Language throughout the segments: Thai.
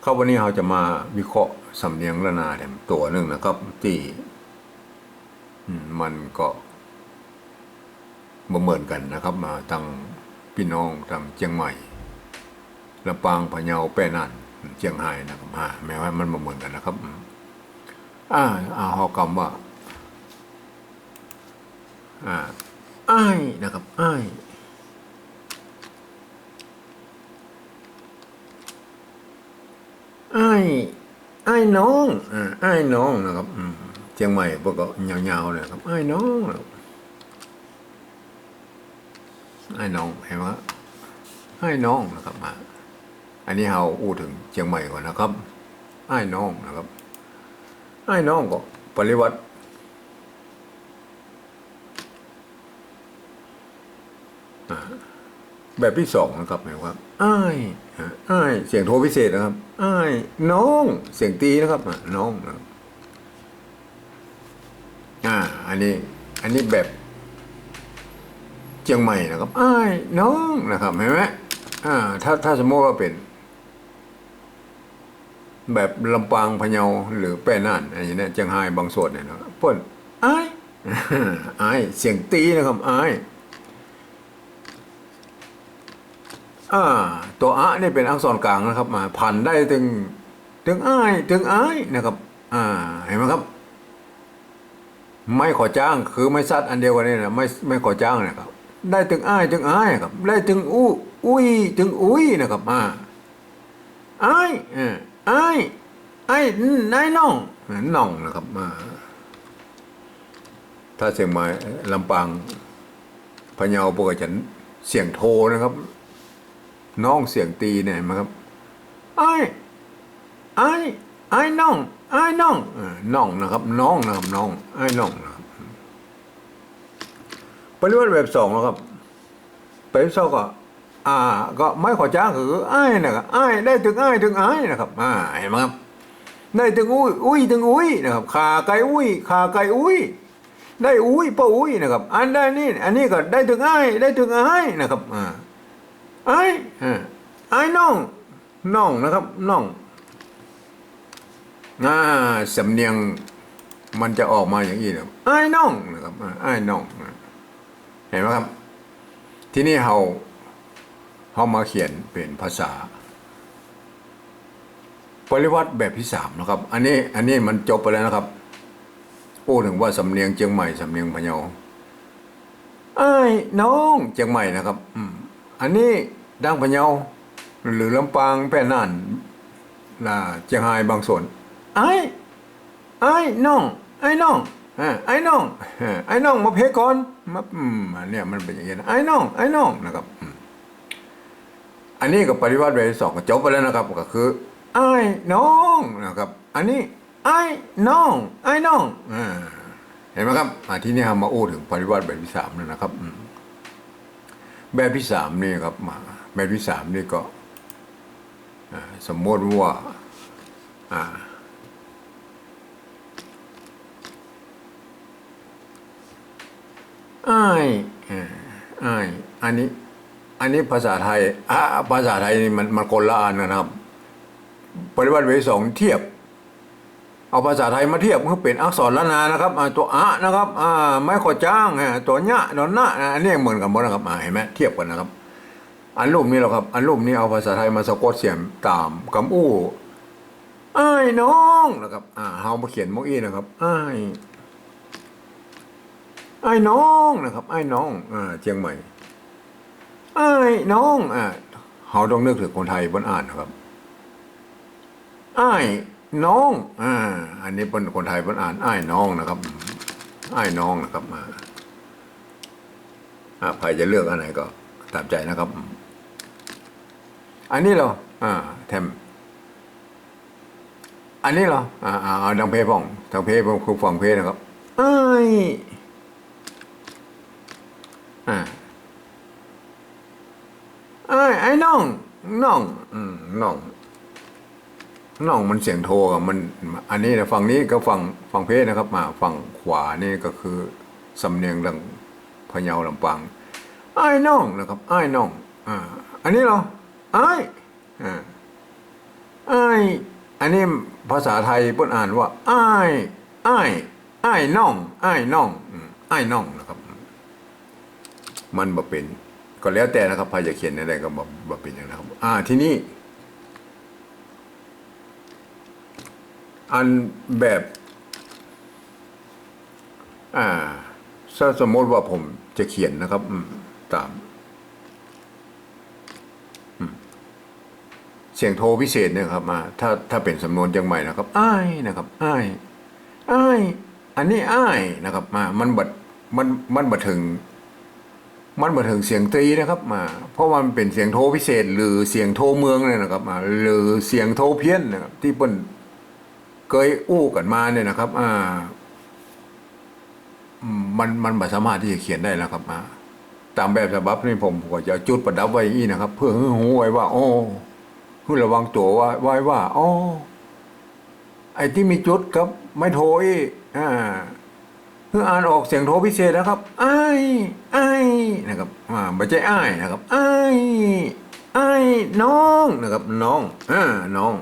ครับวันนี้เราจะมาวิเคราะห์สำเนียงละนาแถมตัวหนึ่งนะครับที่มันก็เหมือนกันนะครับมาทางพี่น้องทางเชียงใหม่ลำปางพะเยาแปรน่านเชียงรายนะครับแม้ว่ามันเหมือนกันนะครับเขาคำว่าอ้ายนะครับอ้ายอ้ายอ้ายน้องอ้ายน้องนะครับเชียงใหม่พวกก็ยาวๆเลยครับอ้ายน้องนะครับอ้ายน้องเห็นไหมอ้ายน้องนะครับอันนี้เราอู้ถึงเชียงใหม่ก่อนนะครับอ้ายน้องนะครับอ้ายน้องก็ปริวัติแบบที่สองนะครับหมายว่าอ้ายอ้ายเสียงโทพิเศษนะครับอ้ายน้องเสียงตีนะครับน้องนะครับอันนี้แบบเชียงใหม่นะครับอ้ายน้องนะครับเห็นไหมถ้าสมมติว่าเป็นแบบลำปางพะเยาหรือแปรน่านอะไรอย่างนี้เชียงรายบางส่วนเนี่ยนะครับพ่นอ้ายอ้ายเสียงตีนะครับอ้ายตัวนี่เป็นอักษรกลางนะครับมาพันได้ถึงอ้ายถึงอ้ายนะครับเห็นไหมครับไม่ขอจ้างคือไม่ซัดอันเดียวกันนี่นะไม่ขอจ้างนะครับได้ถึงอ้ายถึงอ้ายครับได้ถึงอุ้ยถึงอุ้ยนะครับอ้ายอ้ายอ้ายนายน้องน้องนะครับถ้าเสียงมาลำปางพะเยาปกติเสียงโทนะครับน้องเสียงตีเนี่ยมั้งครับไอ้น้องน้องนะครับน้องนะครับน้องไอ้น้องนะครับปริวัติแบบสองนะครับแบบสองก็ไม่ขอจ้างคือไอ้นะครับไอ้ได้ถึงไอ้ถึงไอ้นะครับเห็นไหมครับได้ถึงอุ้ยถึงอุ้ยนะครับขาไก่อุ้ยขาไก่อุ้ยได้อุ้ยป้าอุ้ยนะครับอันนี้ก็ได้ถึงไอ้ได้ถึงไอ้นะครับไอ้น้องนะครับน้องสำเนียงมันจะออกมาอย่างนี้นะไอ้น้องนะครับไอ้น้องเห็นไหมครับที่นี่เขามาเขียนเป็นภาษาปริวัติแบบที่สามนะครับอันนี้มันจบไปแล้วนะครับพูดถึงว่าสำเนียงเชียงใหม่สำเนียงพะเยาไอ้น้องเชียงใหม่นะครับอันนี้ดังพะเยาหรือลำปางแพร่น่านเชียงรายบางส่วนไอ้น้องไอ้น้องไอ้น้องไอ้น้องมาเพก่อนมาเนี่ยมันเป็นอย่างนี้นะไอ้น้องนะครับอันนี้กับปฏิวัติแบบที่สองก็จบไปแล้วนะครับก็คือไอ้น้องนะครับอันนี้ไอ้น้องเห็นไหมครับที่นี่เรามาอู้ถึงปฏิวัติแบบที่สามแล้วนะครับแบบที่สามนี่ครับแบบที่สามนี่ก็สมมติว่าอ้ายอันนี้ภาษาไทยภาษาไทยนี่มันคนละอันนะครับปฏิวัติแบบที่สองเทียบเอาภาษาไทยมาเทียบก็เป็นอักษรละนานะครับตัวนะครับไม่ขอจ้างตัวเนี้ยตัวหน้าอันนี้เหมือนกันหมดนะครับเห็นไหมเทียบกันนะครับอันรูปนี้หรอครับอันรูปนี้เอาภาษาไทยมาสะกดเสียงตามคำอู้ไอ้น้องนะครับเฮามาเขียนมกอี้นะครับไอ้น้องนะครับไอ้น้องเชียงใหม่ไอ้น้องเฮาต้องนึกถึงคนไทยบนอ่านนะครับไอ้น้องอันนี้เป็นคนไทยบนอ่านไอ้น้องนะครับไอ้น้องนะครับใครจะเลือกอันไหนก็ตามใจนะครับอันนี้เหรอแทมอันนี้เหรอดังเพพ่องดังเพผมคือฟังเพนะครับไอ้น้องมันเสียงโทกับมันอันนี้นะฝั่งนี้ก็ฝั่งเพนะครับฝั่งขวานี่ก็คือสำเนียงดังพะเยาลำปางไอ้น้องนะครับไอ้น้องอันนี้เหรอไอ้ ยอันนี้ภาษาไทยเพิ่นอ่านว่าอ้ายอ้ายอ้ายน้องอ้ายน้องอ้ายน้องนะครับมันบ่เป็นก็แล้วแต่นะครับใครจะเขียนอะไรก็บ่เป็นอย่างนะครับทีนี้อันแบบถ้าสมมติว่าผมจะเขียนนะครับตามเสียงโทพิเศษเนี่ยครับถ้าเป็นสำนวนเชียงใหม่นะครับอ้ายนะครับอ้ายอ้ายอันนี้อ้ายนะครับมันบัดถึงเสียงตรีนะครับเพราะมันเป็นเสียงโทพิเศษหรือเสียงโทเมืองเนี่ยนะครับหรือเสียงโทเพี้ยนนะครับที่เปิ้นเคยอู้กันมาเนี่ยนะครับมันไม่สามารถที่จะเขียนได้แล้วครับตามแบบฉบับนี่ผมก็จะจุดประดับไว้อีนะครับ เพื่อให้หูไว้ว่าโอ้เพื่อระวังตัวไว้ว่าอ๋อไอ้ที่มีจุดครับไม่โทอีเพื่ออ่านออกเสียงโทพิเศษนะครับอ้ายนะครับไม่ใช่อ้ายนะครับอ้ายน้องนะครับน้องน้อง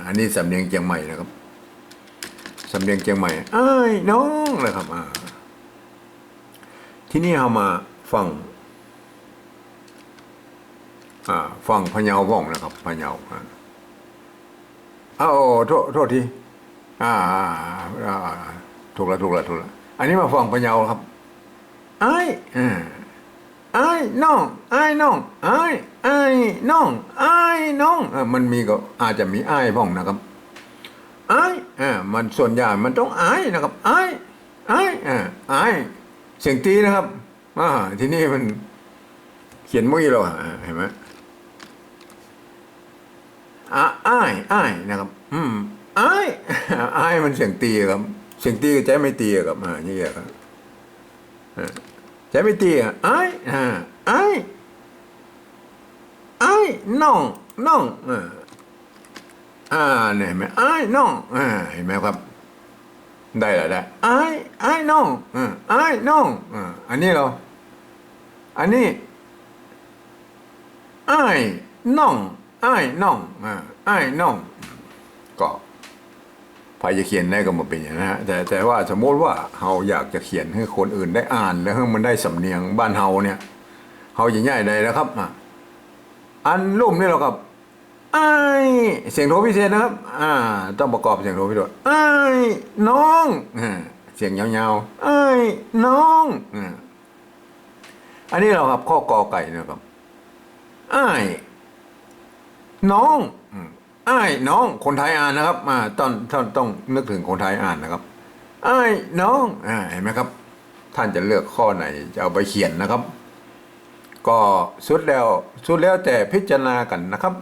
อันนี้สำเนียงเชียงใหม่นะครับสำเนียงเชียงใหม่อ้ายน้องนะครับที่นี่เรามาฟังพะเยาว่องนะครับพะเยาโทษทีถูกละอันนี้มาฟังพะเยาครับอ้ายน้องอ้ายน้องอ้ายน้องอ้ายน้องมันมีก็อาจจะมีอ้ายพ่องนะครับอ้ายมันส่วนใหญ่มันต้องอ้ายนะครับอ้ายเสียงตีนะครับที่นี่มันเขียนมุ้ยเราเห็นไหมอ้ายนะครับอ้ายมันเสียงตีครับเสียงตีใจไม่ตีครับนี่ครับใจไม่ตีอ้ายน้องเนี่ยเห็นไหมอ้ายน้องเห็นไหมครับได้อ้ายน้องอ้ายน้องอันนี้เราอันนี้อ้ายน้องอ้ายน้องก็พายจะเขียนได้ก็มาเป็นอย่างนั้นฮะแต่ว่าสมมติว่าเราอยากจะเขียนให้คนอื่นได้อ่านแล้วให้มันได้สำเนียงบ้านเฮาเนี่ยเฮาจะง่ายได้แล้วครับอันลุ่มนี่เราครับอ้ายเสียงโทพิเศษนะครับต้องประกอบเสียงโทพิเศษอ้ายน้องเสียงยาวๆอ้ายน้องอันนี้เราครับข้อกอไก่นะครับอ้ายน้องอ้ายน้องคนไทยอ่านนะครับต้องนึกถึงคนไทยอ่านนะครับอ้ายน้องเห็นไหมครับท่านจะเลือกข้อไหนจะเอาไปเขียนนะครับก็สุดแล้วแต่พิจารณากันนะครับ